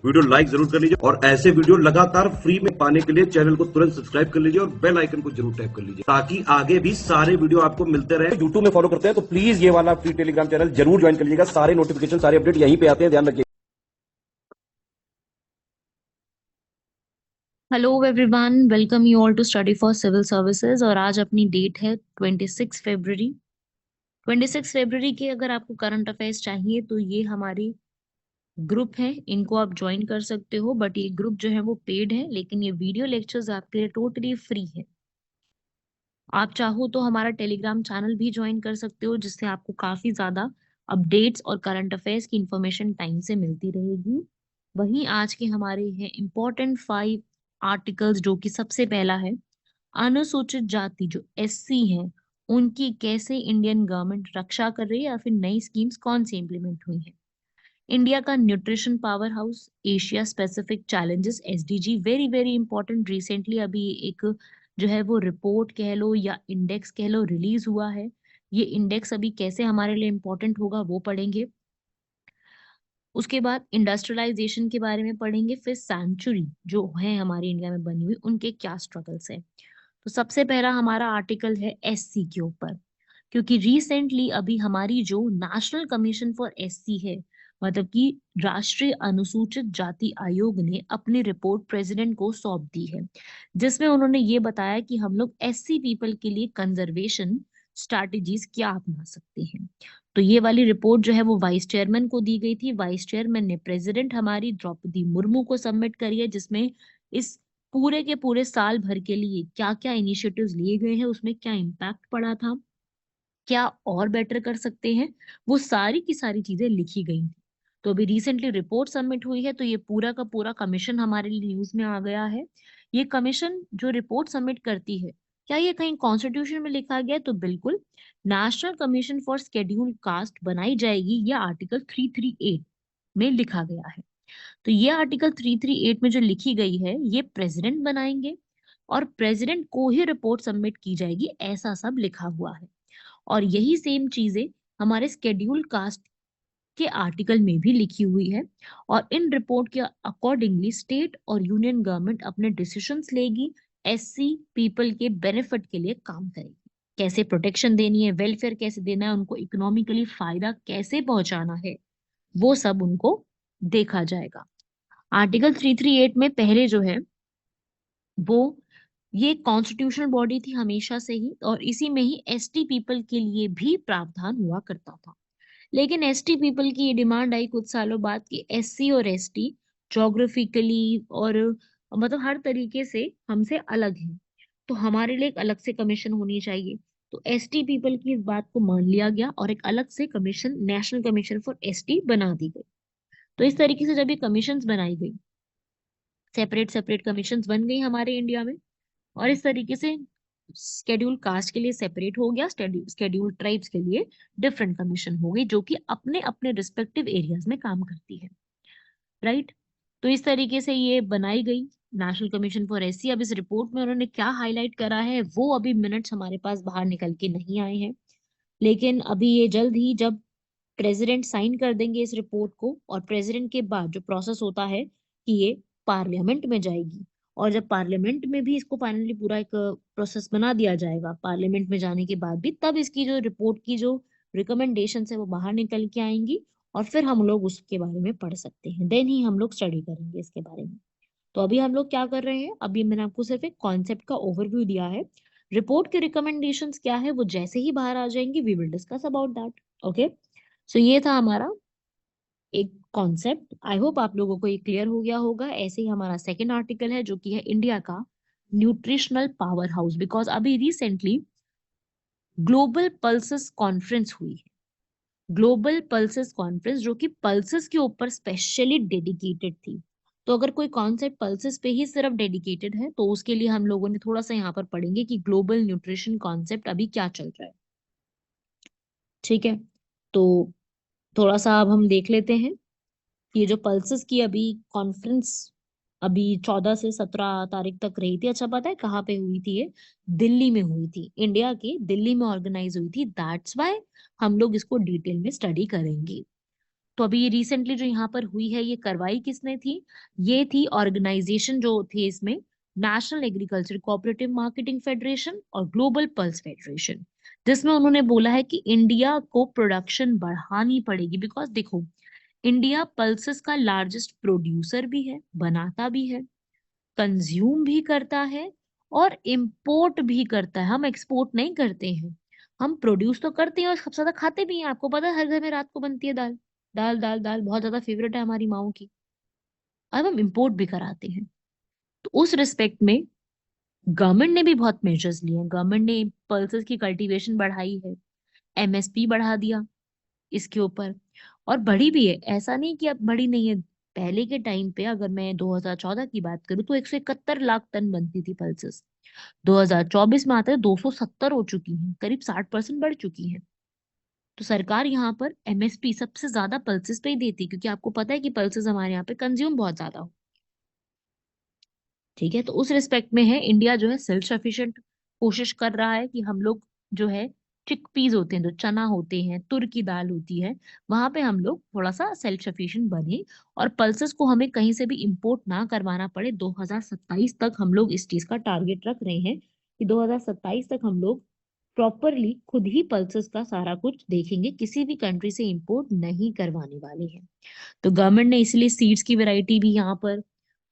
Video like जरूर कर लीजिए और ऐसे वीडियो लगातार फ्री में पाने के लिए चैनल को तुरंत सब्सक्राइब कर लीजिए और बेल आइकन को जरूर टैप कर लीजिए ताकि आगे भी सारे वीडियो आपको मिलते रहे। यूट्यूब में फॉलो करते हैं तो प्लीज ये वाला फ्री टेलीग्राम चैनल जरूर ज्वाइन कर लीजिएगा। सारे नोटिफिकेशन, सारे अपडेट यहीं पे आते हैं, ध्यान रखिए। Hello everyone, welcome you all to study for civil services. और आज अपनी डेट है 26 फरवरी। 26 फरवरी के अगर आपको करंट अफेयर्स चाहिए तो ये हमारी ग्रुप है, इनको आप ज्वाइन कर सकते हो। बट ये ग्रुप जो है वो पेड है, लेकिन ये वीडियो लेक्चर्स आपके लिए टोटली फ्री है। आप चाहो तो हमारा टेलीग्राम चैनल भी ज्वाइन कर सकते हो, जिससे आपको काफी ज्यादा अपडेट्स और करंट अफेयर्स की इंफॉर्मेशन टाइम से मिलती रहेगी। वहीं आज के हमारे हैं इम्पोर्टेंट 5 आर्टिकल्स, जो कि सबसे पहला है अनुसूचित जाति जो एससी हैं उनकी कैसे इंडियन गवर्नमेंट रक्षा कर रही है, या फिर नई स्कीम्स कौन सी इंप्लीमेंट हुई हैं। इंडिया का nutrition power house, Asia specific challenges SDG, very very important. Recently अभी एक जो है वो रिपोर्ट कह लो या इंडेक्स कह लो रिलीज हुआ है। ये इंडेक्स अभी कैसे हमारे लिए इंपॉर्टेंट होगा वो पढ़ेंगे। उसके बाद इंडस्ट्रियलाइजेशन के बारे में पढ़ेंगे। फिर सेंचुरी जो है हमारी इंडिया में बनी हुई, उनके क्या स्ट्रगल्स है। तो सबसे पहला हमारा आर्टिकल है एससी के ऊपर, क्योंकि रिसेंटली अभी हमारी जो नेशनल कमीशन फॉर एससी है, मतलब कि राष्ट्रीय अनुसूचित जाति आयोग ने अपनी रिपोर्ट प्रेसिडेंट को सौंप दी है, जिसमें उन्होंने ये बताया कि हम लोग एससी पीपल के लिए कंजर्वेशन स्ट्रैटेजीज क्या अपना सकते हैं। तो ये वाली रिपोर्ट जो है वो वाइस चेयरमैन को दी गई थी। वाइस चेयरमैन ने प्रेसिडेंट हमारी द्रौपदी मुर्मू को सबमिट करी है, जिसमें इस पूरे के पूरे साल भर के लिए क्या क्या इनिशिएटिव्स लिए गए हैं, उसमें क्या इम्पैक्ट पड़ा था, क्या और बेटर कर सकते हैं, वो सारी की सारी चीजें लिखी गई थी। तो अभी रिसेंटली रिपोर्ट सबमिट हुई है, तो ये पूरा का पूरा कमीशन हमारे लिए न्यूज में आ गया है। ये कमीशन जो रिपोर्ट सबमिट करती है, क्या ये कहीं कॉन्स्टिट्यूशन में लिखा गया है? तो बिल्कुल, national commission for scheduled caste बनाई जाएगी, ये आर्टिकल 338 में लिखा गया है। तो ये आर्टिकल 338 में जो लिखी गई है, ये प्रेसिडेंट बनाएंगे और प्रेसिडेंट को ही रिपोर्ट सबमिट की जाएगी, ऐसा सब लिखा हुआ है। और यही सेम चीजें हमारे स्केड्यूल कास्ट के आर्टिकल में भी लिखी हुई है। और इन रिपोर्ट के अकॉर्डिंगली स्टेट और यूनियन गवर्नमेंट अपने डिसीजंस लेगी, एससी पीपल के बेनिफिट के लिए काम करेगी। कैसे प्रोटेक्शन देनी है, वेलफेयर कैसे देना है, उनको इकोनॉमिकली फायदा कैसे पहुंचाना है, वो सब उनको देखा जाएगा। आर्टिकल 338 में पहले जो है वो ये कॉन्स्टिट्यूशनल बॉडी थी हमेशा से ही, और इसी में ही एसटी पीपल के लिए भी प्रावधान हुआ करता था। लेकिन एसटी पीपल की ये डिमांड आई कुछ सालों बाद कि एससी और एसटी जोग्राफिकली और मतलब हर तरीके से हमसे अलग है, तो हमारे लिए एक अलग से कमीशन होनी चाहिए। तो एसटी पीपल की इस बात को मान लिया गया और एक अलग से commission, national commission for ST बना दी गई। तो इस तरीके से जब ये कमीशंस बनाई गई, सेपरेट सेपरेट कमीशंस बन गई हमारे इंडिया में, और इस तरीके से शेड्यूल कास्ट के लिए सेपरेट हो गया, शेड्यूल ट्राइब्स के लिए डिफरेंट कमीशन हो गई, जो कि अपने अपने रिस्पेक्टिव एरियाज में काम करती है। राइट। तो इस तरीके से ये बनाई गई नेशनल कमीशन फॉर एससी। अब इस रिपोर्ट में उन्होंने क्या हाईलाइट करा है वो अभी मिनट्स हमारे पास बाहर निकल के नहीं आए हैं, लेकिन अभी ये जल्द ही जब प्रेसिडेंट साइन कर देंगे इस रिपोर्ट को, और प्रेसिडेंट के बाद जो प्रोसेस होता है कि ये पार्लियामेंट में जाएगी, और जब पार्लियामेंट में भी इसको फाइनली पूरा एक प्रोसेस बना दिया जाएगा, पार्लियामेंट में जाने के बाद भी तब इसकी जो रिपोर्ट की जो रिकमेंडेशन है वो बाहर निकल के आएंगी, और फिर हम लोग उसके बारे में पढ़ सकते हैं, देन ही हम लोग स्टडी करेंगे इसके बारे में। तो अभी हम लोग क्या कर रहे हैं, अभी मैंने आपको सिर्फ एक कॉन्सेप्ट का ओवरव्यू दिया है। रिपोर्ट के रिकमेंडेशंस क्या है वो जैसे ही बाहर आ जाएंगे we will discuss about that. Okay. So ये था हमारा एक कॉन्सेप्ट। आई होप आप लोगों को ये क्लियर हो गया होगा। ऐसे ही हमारा सेकंड आर्टिकल है, जो कि है इंडिया का न्यूट्रिशनल पावर हाउस। बिकॉज अभी रिसेंटली ग्लोबल पल्सेस कॉन्फ्रेंस हुई है। ग्लोबल पल्सेस कॉन्फ्रेंस जो कि पल्सेस के ऊपर स्पेशली डेडिकेटेड थी। तो अगर कोई कॉन्सेप्ट पल्सेस पे ही सिर्फ डेडिकेटेड है, तो उसके लिए हम लोगों ने थोड़ा सा यहाँ पर पढ़ेंगे कि ग्लोबल न्यूट्रिशन कॉन्सेप्ट अभी क्या चल रहा है। ठीक है। तो थोड़ा सा अब हम देख लेते हैं ये जो पल्सेस की अभी कॉन्फ्रेंस अभी 14 से 17 तारीख तक रही थी। अच्छा, पता है कहाँ पे हुई थी ये? दिल्ली में हुई थी, इंडिया के दिल्ली में ऑर्गेनाइज हुई थी। दैट्स वाई हम लोग इसको डिटेल में स्टडी करेंगे। तो अभी ये रिसेंटली जो यहाँ पर हुई है ये करवाई किसने थी? ये थी ऑर्गेनाइजेशन जो थे इसमें, national agriculture cooperative marketing federation और ग्लोबल पल्स फेडरेशन, जिसमें उन्होंने बोला है कि इंडिया को प्रोडक्शन बढ़ानी पड़ेगी। बिकॉज देखो, इंडिया पल्सेस का लार्जेस्ट प्रोड्यूसर भी है, बनाता भी है, कंज्यूम भी करता है और इम्पोर्ट भी करता है। हम एक्सपोर्ट नहीं करते हैं, हम प्रोड्यूस तो करते हैं और सबसे ज्यादा खाते भी हैं। आपको पता है हर घर में रात को बनती है दाल, दाल दाल दाल बहुत ज्यादा फेवरेट है हमारी माओ की। अब हम इम्पोर्ट भी कराते हैं। तो उस रिस्पेक्ट में गवर्नमेंट ने भी बहुत मेजर्स लिए हैं। गवर्नमेंट ने पल्सेस की कल्टीवेशन बढ़ाई है, एमएसपी बढ़ा दिया इसके ऊपर, और बढ़ी भी है। ऐसा नहीं कि अब बढ़ी नहीं है। पहले के टाइम पे अगर मैं 2014 की बात करूं तो 171 लाख टन बनती थी पल्सेस। 2024 में आते 270 हो चुकी हैं, करीब 60% बढ़ चुकी हैं। तो सरकार यहाँ पर एमएसपी सबसे ज्यादा पल्सेस पे ही देती है, क्योंकि आपको पता है कि पल्सेस हमारे यहाँ पे कंज्यूम बहुत ज्यादा हो। ठीक है, तो उस रिस्पेक्ट में है इंडिया जो है सेल्फ सफिशिएंट कोशिश कर रहा है कि हम लोग जो है चिकपीस होते हैं, जो चना होते हैं, तुर की दाल होती है, वहां पे हम लोग थोड़ा सा सेल्फ सफिशिएंट बने और पल्सेस को हमें कहीं से भी इंपोर्ट ना करवाना पड़े। 2027 तक हम लोग इस चीज का टारगेट रख रहे हैं कि 2027 तक हम लोग प्रॉपरली खुद ही पल्सेस का सारा कुछ देखेंगे, किसी भी कंट्री से इंपोर्ट नहीं करवाने वाले हैं। तो गवर्नमेंट ने इसलिए सीड्स की वैरायटी भी यहाँ पर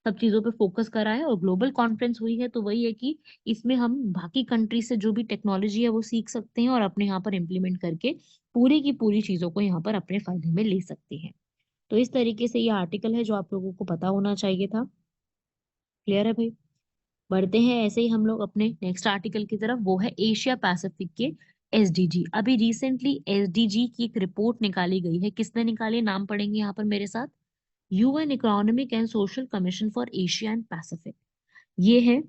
सब चीजों पे फोकस करा है। और ग्लोबल कॉन्फ्रेंस हुई है तो वही है कि इसमें हम बाकी कंट्री से जो भी टेक्नोलॉजी है वो सीख सकते हैं और अपने यहाँ पर इम्प्लीमेंट करके पूरी की पूरी चीजों को यहाँ पर अपने फायदे में ले सकते हैं। तो इस तरीके से ये आर्टिकल है जो आप लोगों को पता होना चाहिए था। क्लियर है भाई? बढ़ते हैं ऐसे ही हम लोग अपने नेक्स्ट आर्टिकल की तरफ, वो है एशिया पैसिफिक के एसडीजी। अभी रिसेंटली एसडीजी की एक रिपोर्ट निकाली गई है। किसने निकाली, नाम पढ़ेंगे यहाँ पर मेरे साथ। UN economic and social commission for Asia and Pacific. ये है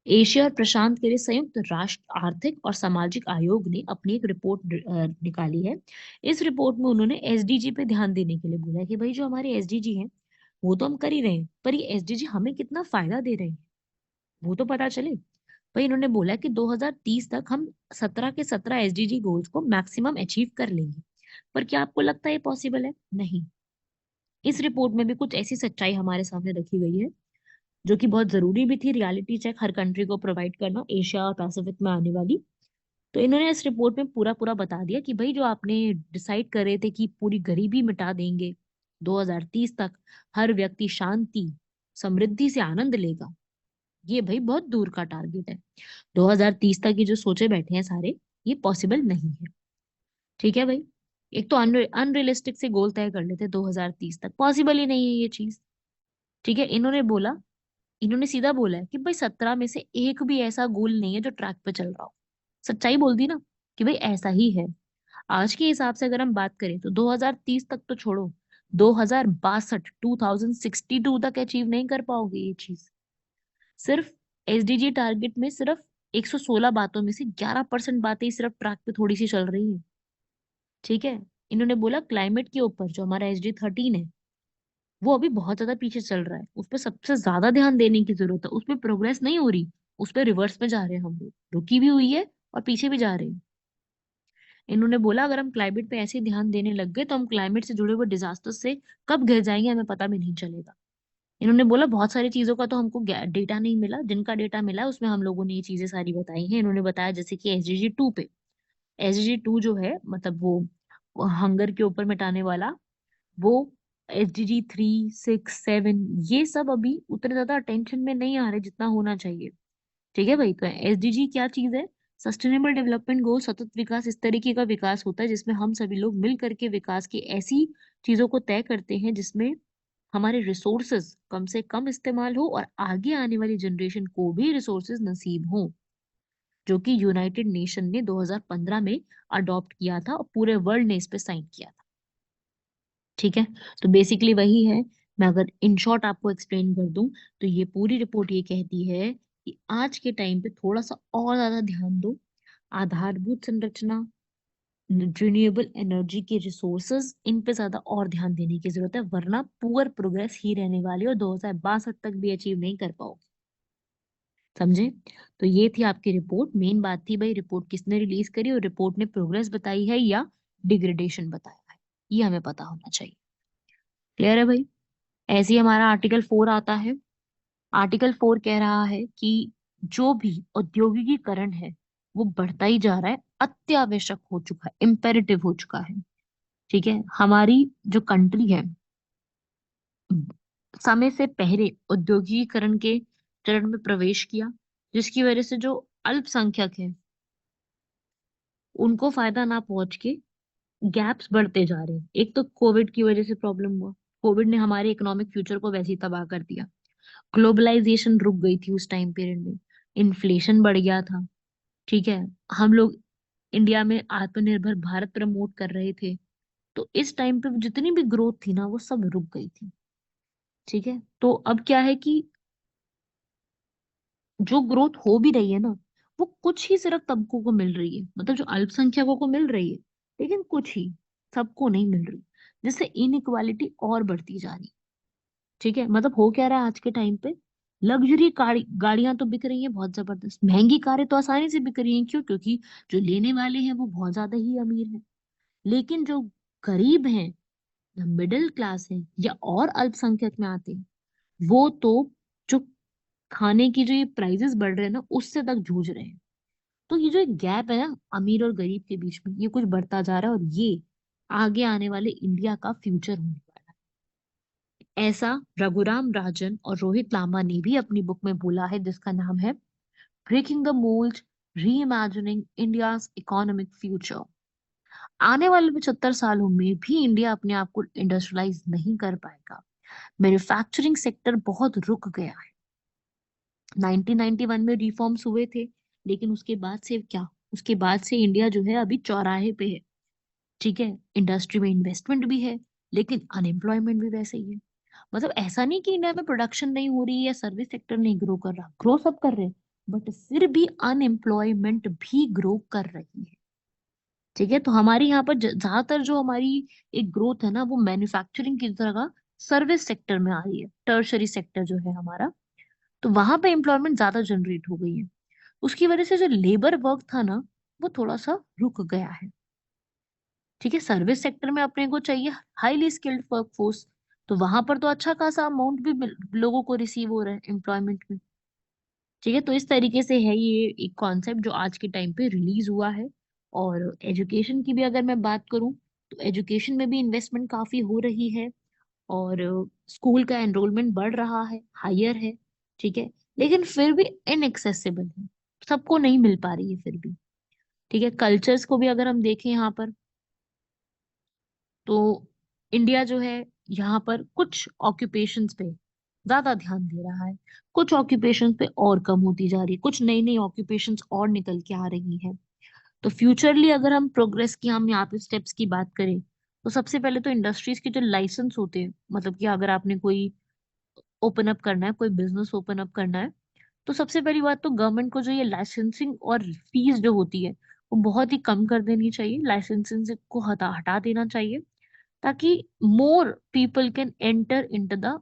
एशिया और प्रशांत के लिए संयुक्त राष्ट्र आर्थिक और सामाजिक आयोग ने अपनी एक रिपोर्ट निकाली है। इस रिपोर्ट में उन्होंने एसडीजी पे ध्यान देने के लिए बोला है कि भाई जो हमारे एसडीजी हैं वो तो हम कर ही रहे हैं, पर ये एसडीजी हमें कितना फायदा दे रहे हैं वो तो पता चले। भाई इन्होंने बोला कि 2030 तक हम 17 के 17 एसडीजी गोल्स को मैक्सिमम अचीव कर लेंगे। पर क्या आपको लगता है ये पॉसिबल है? नहीं। इस रिपोर्ट में भी कुछ ऐसी सच्चाई हमारे सामने रखी गई है जो कि बहुत जरूरी भी थी, रियलिटी चेक हर कंट्री को प्रोवाइड करना एशिया और पैसिफिक में आने वाली। तो इन्होंने इस रिपोर्ट में पूरा पूरा बता दिया कि भाई जो आपने डिसाइड कर रहे थे कि पूरी गरीबी मिटा देंगे 2030 तक, हर व्यक्ति शांति समृद्धि से आनंद लेगा, ये भाई बहुत दूर का टारगेट है। 2030 तक ये जो सोचे बैठे हैं सारे, ये पॉसिबल नहीं है। ठीक है भाई, एक तो अनरियलिस्टिक से गोल तय कर लेते 2030 तक, पॉसिबल ही नहीं है ये चीज। ठीक है, इन्होंने सीधा बोला है कि भाई 17 में से एक भी ऐसा गोल नहीं है जो ट्रैक पे चल रहा हो। सच्चाई बोल दी ना कि भाई ऐसा ही है। आज के हिसाब से अगर हम बात करें तो 2030 तक तो छोड़ो, 2062 2062 तक अचीव नहीं कर पाओगे ये चीज। सिर्फ एसडीजी टारगेट में सिर्फ 116 बातों में से 11% बातें ही सिर्फ ट्रैक पे थोड़ी सी चल रही है। ठीक है, इन्होंने बोला क्लाइमेट के ऊपर जो हमारा एसडी 13 है वो अभी बहुत ज्यादा पीछे चल रहा है, उस पर सबसे ज्यादा ध्यान देने की जरूरत है। उस पर प्रोग्रेस नहीं हो रही, उस पर रिवर्स में जा रहे हैं हम लोग, रुकी भी हुई है और पीछे भी जा रहे हैं। इन्होंने बोला अगर हम क्लाइमेट पे ऐसे ही ध्यान देने लग गए तो हम क्लाइमेट से जुड़े हुए डिजास्टर से कब घिर जाएंगे हमें पता भी नहीं चलेगा। इन्होंने बोला बहुत सारी चीजों का तो हमको डेटा नहीं मिला, जिनका डेटा मिला है उसमें हम लोगों ने ये चीजें सारी बताई हैं। इन्होंने बताया जैसे कि एसडीजी 2 पे, एसडीजी 2 जो है मतलब वो हंगर के ऊपर मिटाने वाला, वो एसडीजी 3 6 7 ये सब अभी उतने ज्यादा अटेंशन में नहीं आ रहे जितना होना चाहिए। ठीक है भाई, तो एसडीजी क्या चीज है? सस्टेनेबल डेवलपमेंट गोल, सतत विकास, इस तरीके का विकास होता है जिसमें हम सभी लोग मिल करके विकास की ऐसी चीजों को तय करते हैं जिसमें हमारे रिसोर्सेज कम से कम इस्तेमाल हो और आगे आने वाली जनरेशन को भी रिसोर्सेज नसीब हो, जो कि यूनाइटेड नेशन ने 2015 में अडॉप्ट किया था और पूरे वर्ल्ड ने इस पे साइन किया था। ठीक है, तो बेसिकली वही है। मैं अगर इन शॉर्ट आपको एक्सप्लेन कर दूं तो ये पूरी रिपोर्ट ये कहती है कि आज के टाइम पे थोड़ा सा और ज्यादा ध्यान दो, आधारभूत संरचना, रिन्यूएबल एनर्जी के रिसोर्सेज, इन पे ज्यादा और ध्यान देने की जरूरत है, वरना पुअर प्रोग्रेस ही रहने वाली है और 2062 तक भी अचीव नहीं कर पाओगे। समझे? तो ये थी आपकी रिपोर्ट। मेन बात थी भाई रिपोर्ट किसने रिलीज करी और रिपोर्ट ने प्रोग्रेस बताई है या डिग्रेडेशन बताया है, ये हमें पता होना चाहिए। क्लियर है भाई? ऐसे ही हमारा आर्टिकल 4 आता है। आर्टिकल 4 कह रहा है कि जो भी औद्योगिकीकरण है वो बढ़ता ही जा रहा है, अत्यावश्यक हो चुका है, इम्पेरेटिव हो चुका है। ठीक है, हमारी जो कंट्री है समय से पहले औद्योगिकीकरण के चरण में प्रवेश किया, जिसकी वजह से जो अल्पसंख्यक है उनको फायदा ना पहुंच के गैप्स बढ़ते जा रहे हैं। एक तो कोविड की वजह से प्रॉब्लम हुआ, कोविड ने हमारे इकोनॉमिक फ्यूचर को वैसे ही तबाह कर दिया। ग्लोबलाइजेशन रुक गई थी उस टाइम पीरियड में, इन्फ्लेशन बढ़ गया था। ठीक है, हम लोग इंडिया में आत्मनिर्भर भारत प्रमोट कर रहे थे, तो इस टाइम पे जितनी भी ग्रोथ थी ना वो सब रुक गई थी। ठीक है, तो अब क्या है कि जो ग्रोथ हो भी रही है ना, वो कुछ ही सिर्फ तबकों को मिल रही है, मतलब जो अल्पसंख्यकों को मिल रही है, लेकिन कुछ ही, सबको नहीं मिल रही, जिससे इनइक्वालिटी और बढ़ती जा रही है। ठीक है, मतलब हो क्या रहा है आज के टाइम पे, लग्जरी गाड़ियां तो बिक रही हैं बहुत जबरदस्त, महंगी कारें तो आसानी से बिक रही हैं। क्यों? क्योंकि जो लेने वाले हैं वो बहुत ज्यादा ही अमीर हैं। लेकिन जो गरीब हैं या मिडिल क्लास है या और अल्पसंख्यक में आते हैं, वो तो जो खाने की जो ये प्राइसेस बढ़ रहे हैं ना उससे तक जूझ रहे हैं। तो ये जो एक गैप है ना अमीर और गरीब के बीच में, ये कुछ बढ़ता जा रहा है, और ये आगे आने वाले इंडिया का फ्यूचर होने वाला है। ऐसा रघुराम राजन और रोहित लांबा ने भी अपनी बुक में बोला है, जिसका नाम है breaking the mould, reimagining India's economic future. आने वाले 75 सालों में भी इंडिया अपने आप को इंडस्ट्रियलाइज नहीं कर पाएगा। मैन्युफैक्चरिंग सेक्टर बहुत रुक गया है। 1991 में रिफॉर्म्स हुए थे, लेकिन उसके बाद से क्या, उसके बाद से इंडिया जो है अभी चौराहे पे है। ठीक है, इंडस्ट्री में इन्वेस्टमेंट भी है, लेकिन अनएम्प्लॉयमेंट भी वैसे ही है। मतलब ऐसा नहीं कि इंडिया में प्रोडक्शन नहीं हो रही है या सर्विस सेक्टर नहीं ग्रो कर रहा, ग्रो सब कर रहे हैं, बट फिर भी अनएम्प्लॉयमेंट भी ग्रो कर रही है। ठीक है, तो हमारी यहाँ पर ज्यादातर जो हमारी एक ग्रोथ है ना वो मैन्युफैक्चरिंग की जगह सर्विस सेक्टर में आ रही है, टर्शरी सेक्टर जो है हमारा, तो वहां पे एम्प्लॉयमेंट ज्यादा जनरेट हो गई है। उसकी वजह से जो लेबर वर्क था ना वो थोड़ा सा रुक गया है। ठीक है, सर्विस सेक्टर में अपने को चाहिए हाईली स्किल्ड वर्कफोर्स, तो वहां पर तो अच्छा खासा अमाउंट भी लोगों को रिसीव हो रहा है एम्प्लॉयमेंट में। ठीक है, तो इस तरीके से है ये एक कॉन्सेप्ट जो आज के टाइम पे रिलीज हुआ है। और एजुकेशन की भी अगर मैं बात करूं, तो एजुकेशन में भी इन्वेस्टमेंट काफी हो रही है, और स्कूल का एनरोलमेंट बढ़ रहा है, हायर है। ठीक है, लेकिन फिर भी इनएक्सेसिबल है, सबको नहीं मिल पा रही है फिर भी। ठीक है, कल्चर्स को भी अगर हम देखें यहाँ पर, तो इंडिया जो है यहाँ पर कुछ ऑक्यूपेशंस पे ज्यादा ध्यान दे रहा है, कुछ ऑक्यूपेशंस पे और कम होती जा रही है, कुछ नई नई ऑक्यूपेशंस और निकल के आ रही हैं। तो फ्यूचरली अगर हम प्रोग्रेस की, हम यहाँ पे स्टेप्स की बात करें, तो सबसे पहले तो इंडस्ट्रीज के जो लाइसेंस होते हैं, मतलब कि अगर आपने कोई ओपन अप करना है, कोई बिजनेस ओपन अप करना है, तो सबसे पहली बात तो गवर्नमेंट को जो ये लाइसेंसिंग और फीस जो होती है वो बहुत ही कम कर देनी चाहिए, लाइसेंसिंग को हटा हटा देना चाहिए, ताकि more people can enter into the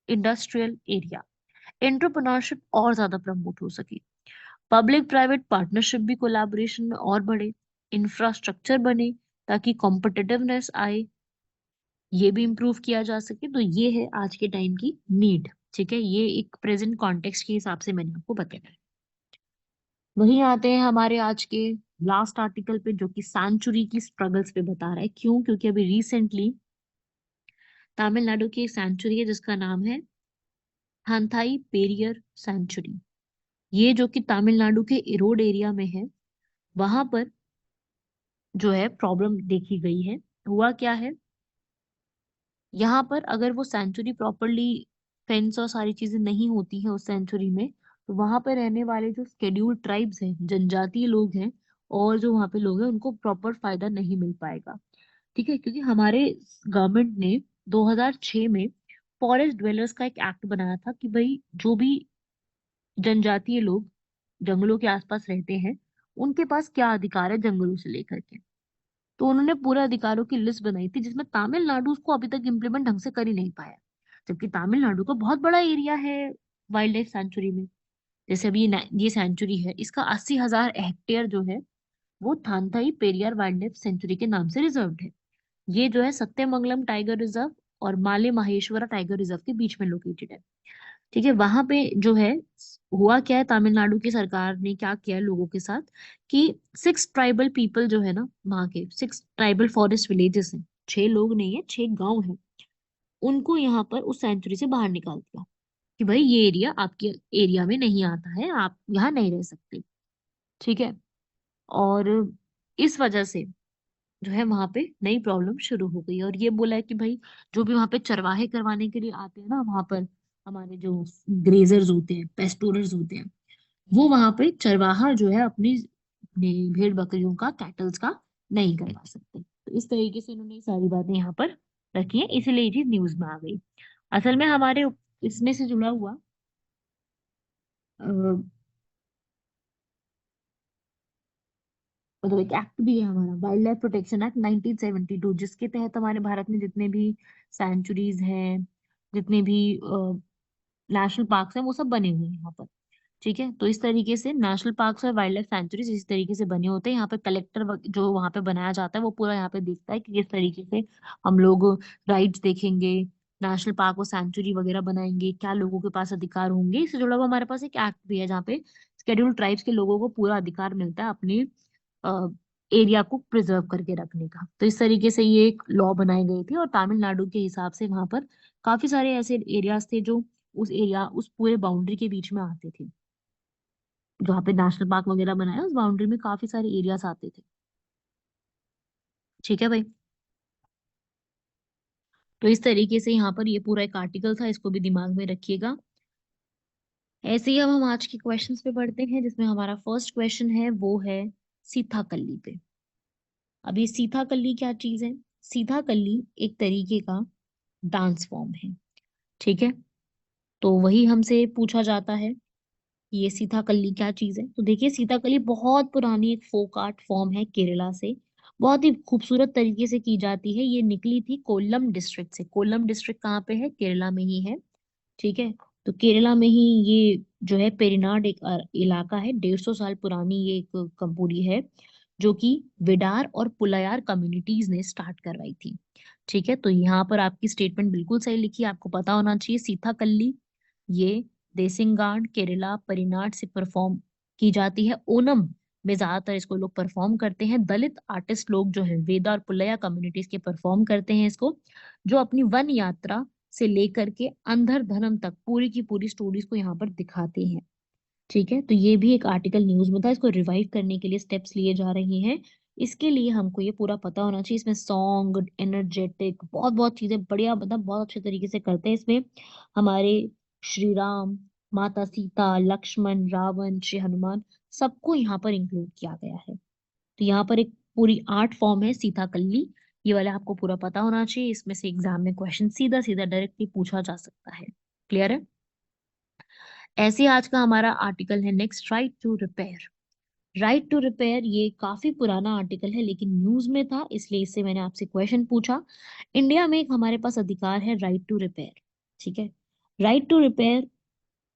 industrial area, entrepreneurship और ज्यादा प्रमोट हो सके, पब्लिक प्राइवेट पार्टनरशिप भी कोलैबोरेशन में और बढ़े, इंफ्रास्ट्रक्चर बने ताकि कॉम्पिटिटिवनेस आए, ये भी इम्प्रूव किया जा सके। तो ये है आज के टाइम की नीड। ठीक है, ये एक प्रेजेंट कॉन्टेक्स्ट के हिसाब से मैंने आपको बताया। वहीं आते हैं हमारे आज के लास्ट आर्टिकल पे, जो कि सेंचुरी की स्ट्रगल्स पे बता रहा है। क्यों? क्योंकि अभी रिसेंटली तमिलनाडु की एक सेंचुरी है जिसका नाम है थांथाई पेरियर सेंचुरी। ये जो कि तमिलनाडु के इरोड एरिया में है, वहां पर जो है प्रॉब्लम देखी गई है। हुआ क्या है, यहाँ पर अगर वो सेंचुरी प्रॉपरली फेंस और सारी चीजें नहीं होती है उस सेंचुरी में, तो वहां पर रहने वाले जो शेड्यूल्ड ट्राइब्स हैं, जनजातीय लोग हैं, और जो वहाँ पे लोग हैं उनको प्रॉपर फायदा नहीं मिल पाएगा। ठीक है, क्योंकि हमारे गवर्नमेंट ने 2006 में फॉरेस्ट ड्वेलर्स का एक एक्ट बनाया था कि भाई जो भी जनजातीय लोग जंगलों के आसपास रहते हैं उनके पास क्या अधिकार है जंगलों से लेकर के। तो उन्होंने पूरे अधिकारों की लिस्ट बनाई थी, जिसमें तमिलनाडु उसको अभी तक इम्प्लीमेंट ढंग से कर ही नहीं पाया, जबकि तमिलनाडु का बहुत बड़ा एरिया है वाइल्ड लाइफ सेंचुरी में। जैसे अभी ये सेंचुरी है, इसका 80,000 हेक्टेयर जो है वो थांथाई पेरियार वाइल्ड लाइफ सेंचुरी के नाम से रिजर्व्ड है। ये जो है सत्यमंगलम टाइगर रिजर्व और माले माहेश्वरा टाइगर रिजर्व के बीच में लोकेटेड है। ठीक है, वहां पे जो है हुआ क्या है, तमिलनाडु की सरकार ने क्या किया है लोगों के साथ कि 6 ट्राइबल पीपल जो है ना, वहां के 6 ट्राइबल फॉरेस्ट विलेजेस हैं, 6 लोग नहीं है, 6 गांव हैं, उनको यहाँ पर उस सेंचुरी से बाहर निकाल दिया कि भाई ये एरिया आपके एरिया में नहीं आता है, आप यहाँ नहीं रह सकते। ठीक है, और इस वजह से जो है वहां पे नई प्रॉब्लम शुरू हो गई, और ये बोला है कि भाई जो भी वहां पे चरवाहे करवाने के लिए आते हैं ना वहां पर, हमारे जो ग्रेजर्स होते हैं, पेस्टोरर्स होते हैं, वो वहां पे चरवाहा जो है अपनी भेड़ बकरियों का, कैटल्स का नहीं करवा सकते। तो इस तरीके से इन्होंने ये सारी बातें यहाँ पर रखी है, इसीलिए ये चीज न्यूज में आ गई। असल में हमारे इसमें से जुड़ा हुआ अ, मतलब एक एक्ट भी है हमारा, वाइल्ड लाइफ प्रोटेक्शन एक्ट 1972, जिसके तहत हमारे भारत में जितने भी सेंचुरीज हैं, जितने भी नेशनल पार्क्स हैं, वो सब बने हुए हैं यहाँ पर। ठीक है, तो इस तरीके से नेशनल पार्क्स और वाइल्ड लाइफ सेंचुरीज इस तरीके से बने होते हैं। यहाँ पे कलेक्टर जो वहाँ पे बनाया जाता है वो पूरा यहाँ पे देखता है कि किस तरीके से हम लोग राइट्स देखेंगे, नेशनल पार्क और सेंचुरी वगैरह बनाएंगे, क्या लोगों के पास अधिकार होंगे। इससे जुड़ा हुआ हमारे पास एक एक्ट भी है जहाँ पे शेड्यूल्ड ट्राइब्स के लोगों को पूरा अधिकार मिलता है अपने एरिया को प्रिजर्व करके रखने का। तो इस तरीके से ये एक लॉ बनाई गई थी, और तमिलनाडु के हिसाब से वहां पर काफी सारे ऐसे एरियाज थे जो उस पूरे बाउंड्री के बीच में आते थे, जहाँ पे नेशनल पार्क वगैरह बनाया उस बाउंड्री में काफी सारे एरियाज आते थे। ठीक है भाई, तो इस तरीके से यहाँ पर ये पूरा एक आर्टिकल था, इसको भी दिमाग में रखिएगा। ऐसे ही अब हम आज के क्वेश्चंस पे पढ़ते हैं, जिसमें हमारा फर्स्ट क्वेश्चन है वो है सीताकल्ली पे। अब ये सीताकल्ली क्या चीज है? सीताकल्ली एक तरीके का डांस फॉर्म है। ठीक है, तो वही हमसे पूछा जाता है कि ये सीताकल्ली क्या चीज है। तो देखिए, सीताकल्ली बहुत पुरानी एक फोक आर्ट फॉर्म है, केरला से बहुत ही खूबसूरत तरीके से की जाती है। ये निकली थी कोल्लम डिस्ट्रिक्ट से। कोल्लम डिस्ट्रिक्ट कहाँ पे है? केरला में ही है। ठीक है, तो केरला में ही ये जो है पेरिनाड एक इलाका है, 150 साल पुरानी ये एक कंपूरी है, जो कि विडार और पुलायार कम्युनिटीज ने स्टार्ट करवाई थी। ठीक है, तो यहाँ पर आपकी स्टेटमेंट बिल्कुल सही लिखी है, आपको पता होना चाहिए। सीताकल्ली ये देसिंगाड केरला परिनाड से परफॉर्म की जाती है। ओनम में ज्यादातर इसको लोग परफॉर्म करते हैं। दलित आर्टिस्ट लोग जो है वेदा और पुलैया कम्युनिटीज के परफॉर्म करते हैं इसको, जो अपनी वन यात्रा से लेकर के अंधर धर्म तक पूरी की पूरी स्टोरीज को यहाँ पर दिखाते हैं। ठीक है, तो ये भी एक आर्टिकल न्यूज में था, इसको रिवाइव करने के लिए स्टेप्स लिए जा रहे हैं। इसके लिए हमको ये पूरा पता होना चाहिए। इसमें सॉन्ग, एनर्जेटिक, बहुत बहुत चीजें बढ़िया, मतलब बहुत अच्छे तरीके से करते हैं इसमें। हमारे श्री राम, माता सीता, लक्ष्मण, रावण, श्री हनुमान, सबको यहाँ पर इंक्लूड किया गया है। तो यहाँ पर एक पूरी आर्ट फॉर्म है सीताकल्ली, ये वाला आपको पूरा पता होना चाहिए। इसमें से एग्जाम में क्वेश्चन सीधा सीधा डायरेक्टली पूछा जा सकता है। क्लियर है? ऐसे ही आज का हमारा आर्टिकल है next, right to repair. Right to repair ये काफी पुराना आर्टिकल है, लेकिन न्यूज में था, इसलिए इससे मैंने आपसे क्वेश्चन पूछा। इंडिया में एक हमारे पास अधिकार है राइट टू रिपेयर। ठीक है, राइट टू रिपेयर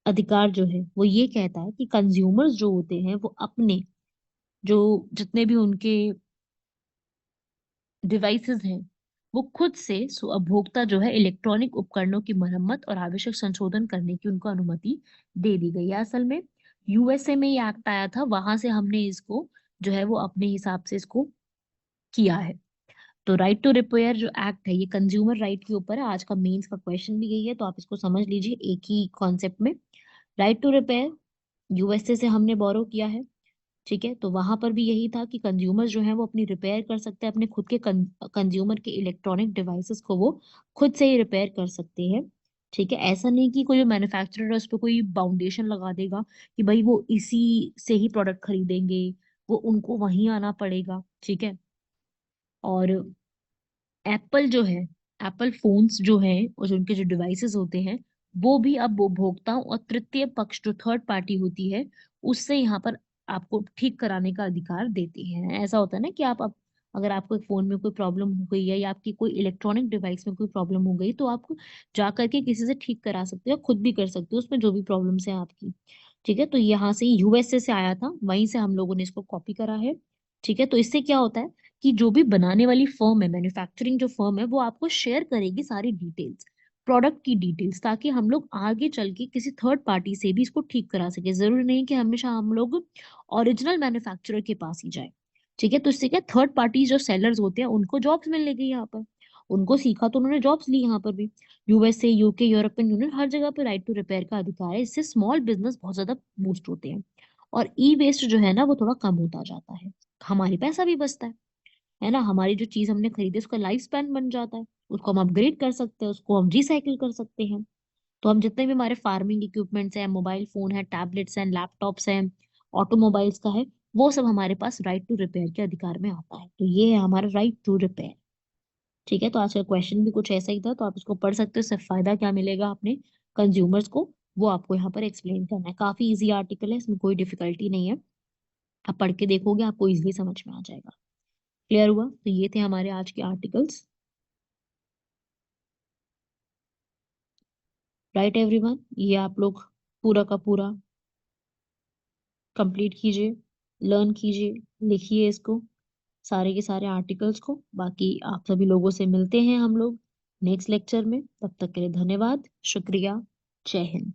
अधिकार जो है वो ये कहता है कि कंज्यूमर्स जो होते हैं वो अपने जो जितने भी उनके डिवाइसेस हैं, वो खुद से उपभोक्ता जो है इलेक्ट्रॉनिक उपकरणों की मरम्मत और आवश्यक संशोधन करने की उनको अनुमति दे दी गई है। असल में यूएसए में ये एक्ट आया था, वहां से हमने इसको जो है वो अपने हिसाब से इसको किया है। तो राइट टू रिपेयर जो एक्ट है ये कंज्यूमर राइट के ऊपर है। आज का मेंस का क्वेश्चन भी यही है, तो आप इसको समझ लीजिए एक ही कॉन्सेप्ट में। राइट टू रिपेयर यूएसए से हमने बोरो किया है। ठीक है, तो वहां पर भी यही था कि कंज्यूमर जो है वो अपनी रिपेयर कर सकते हैं, अपने खुद के कंज्यूमर के इलेक्ट्रॉनिक डिवाइसेस को वो खुद से ही रिपेयर कर सकते हैं। ठीक है, ऐसा नहीं कि कोई मैन्युफैक्चरर है उस पर कोई बाउंडेशन लगा देगा कि भाई वो इसी से ही प्रोडक्ट खरीदेंगे, वो उनको वहीं आना पड़ेगा। ठीक है, और एप्पल जो है, एप्पल फोन्स जो है और जो उनके जो डिवाइसेस होते हैं, वो भी अब उपभोक्ताओं और तृतीय पक्ष जो थर्ड पार्टी होती है उससे यहाँ पर आपको ठीक कराने का अधिकार देते हैं। ऐसा होता है ना कि आप अगर आपको फोन में कोई प्रॉब्लम हो गई है या आपकी कोई इलेक्ट्रॉनिक डिवाइस में कोई प्रॉब्लम हो गई, तो आप जा करके किसी से ठीक करा सकते हो, खुद भी कर सकते हो उसमें जो भी प्रॉब्लम्स है आपकी। ठीक है, तो यहाँ से यूएसए से आया था, वहीं से हम लोगों ने इसको कॉपी करा है। ठीक है, तो इससे क्या होता है कि जो भी बनाने वाली फर्म है, मैन्युफैक्चरिंग जो फर्म है, वो आपको शेयर करेगी सारी डिटेल्स, प्रोडक्ट की डिटेल्स, ताकि हम लोग आगे चल के किसी थर्ड पार्टी से भी इसको ठीक करा सके। जरूरी नहीं कि हमेशा हम लोग ओरिजिनल मैन्युफैक्चरर के पास ही जाए। ठीक है, तो इससे क्या, थर्ड पार्टी जो सेलर्स होते हैं उनको जॉब्स मिलने की यहाँ पर, उनको सीखा तो उन्होंने जॉब्स ली यहाँ पर भी। यूएसए, यूके, यूरोपियन यूनियन, हर जगह पे राइट टू रिपेयर का अधिकार है। इससे स्मॉल बिजनेस बहुत ज्यादा बूस्ट होते हैं और ई वेस्ट जो है ना वो थोड़ा कम होता जाता है। हमारी पैसा भी बचता है ना, हमारी जो चीज हमने खरीदी उसका लाइफ स्पैन बन जाता है, उसको हम अपग्रेड कर सकते हैं, उसको हम रिसाइकिल कर सकते हैं। तो हम जितने भी हमारे फार्मिंग इक्विपमेंट्स हैं, मोबाइल फोन है, टैबलेट्स हैं, लैपटॉप्स हैं, ऑटोमोबाइल्स का है, वो सब हमारे पास राइट टू रिपेयर के अधिकार में आता है। तो ये है हमारा राइट टू रिपेयर। ठीक है, तो आज का क्वेश्चन भी कुछ ऐसा ही था, तो आप इसको पढ़ सकते हो। इससे फायदा क्या मिलेगा अपने कंज्यूमर्स को, वो आपको यहाँ पर एक्सप्लेन करना है। काफी इजी आर्टिकल है, इसमें कोई डिफिकल्टी नहीं है। आप पढ़ के देखोगे आपको इजीली समझ में आ जाएगा। क्लियर हुआ? तो ये थे हमारे आज के आर्टिकल्स। राइट एवरीवन, ये आप लोग पूरा का पूरा कंप्लीट कीजिए, लर्न कीजिए, लिखिए इसको, सारे के सारे आर्टिकल्स को। बाकी आप सभी लोगों से मिलते हैं हम लोग नेक्स्ट लेक्चर में। तब तक के लिए धन्यवाद, शुक्रिया, जय हिंद।